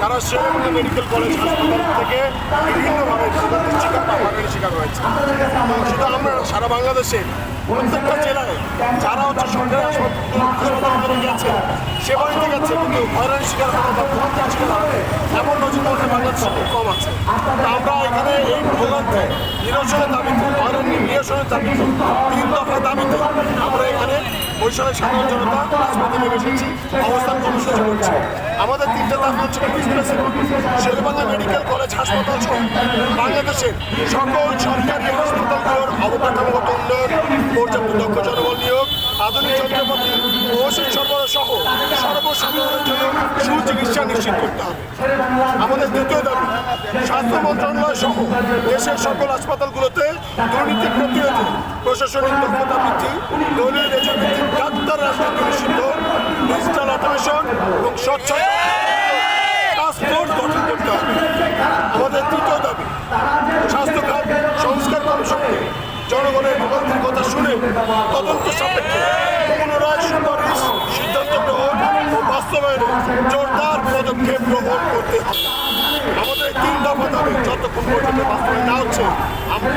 যারা Sherebangla medical college হাসপাতাল থেকে বিভিন্নভাবে ভোগান্তির শিকার বা হয়রানির শিকার হয়েছে। শুধু আমরা সারা বাংলাদেশে প্রত্যেকটা জেলায় যারা সরকারি হাসপাতালে গেছে, সেবা নিতে গেছে, কিন্তু হয়রানির শিকার হওয়া বা ভোগান্তির শিকার হবে এমন নজির মধ্যে বাংলাদেশে খুব কম আছে। তা আমরা এখানে এই ভোগান্তি নিরসনের দাবিতে, হয়রানি নিরসনের দাবিতে, 3 দফা দাবিতে আমরা এখানে বৈশাখের সাধারণ জনতা রাজপথে নেমে এসেছি, অবস্থান কর্মসূচি করছি। আমাদের 3টা দাবি হচ্ছে শেরেবাংলা মেডিকেল কলেজ হাসপাতাল সহ বাংলাদেশের সকল সরকারি হাসপাতালগুলোর অবকাঠামোগত উন্নয়ন, পর্যাপ্ত দক্ষ জনবল নিয়োগ, আধুনিক যন্ত্রপাতি ও ওষুধ সরবরাহ সহ সর্বসাধারণের জন্য সুচিকিৎসা নিশ্চিত করতে হবে। আমাদের দ্বিতীয় দাবি, স্বাস্থ্য মন্ত্রণালয় সহ দেশের সকল হাসপাতালগুলোতে দুর্নীতি প্রতিরোধে প্রশাসনিক দক্ষতা বৃদ্ধি, দলীয় রেজাভিত্তিক ডাক্তার রাজনীতি নিষিদ্ধ, ডিজিটাল অটোমেশন এবং স্বচ্ছ টাস্ক ফোর্স গঠন করতে হবে। আমাদের তৃতীয় দাবি, স্বাস্থ্য খাত সংস্কার কমিশনকে জনগণের ভোগান্তির কথা শুনে তদন্ত সাপেক্ষে পুনরায় সুপারিশ, সিদ্ধান্ত গ্রহণ ও বাস্তবায়নে জোরদার পদক্ষেপ গ্রহণ করতে হবে। আমাদের 3 দফা দাবি যতক্ষণ পর্যন্ত বাস্তবায়ন না হচ্ছে, আমরা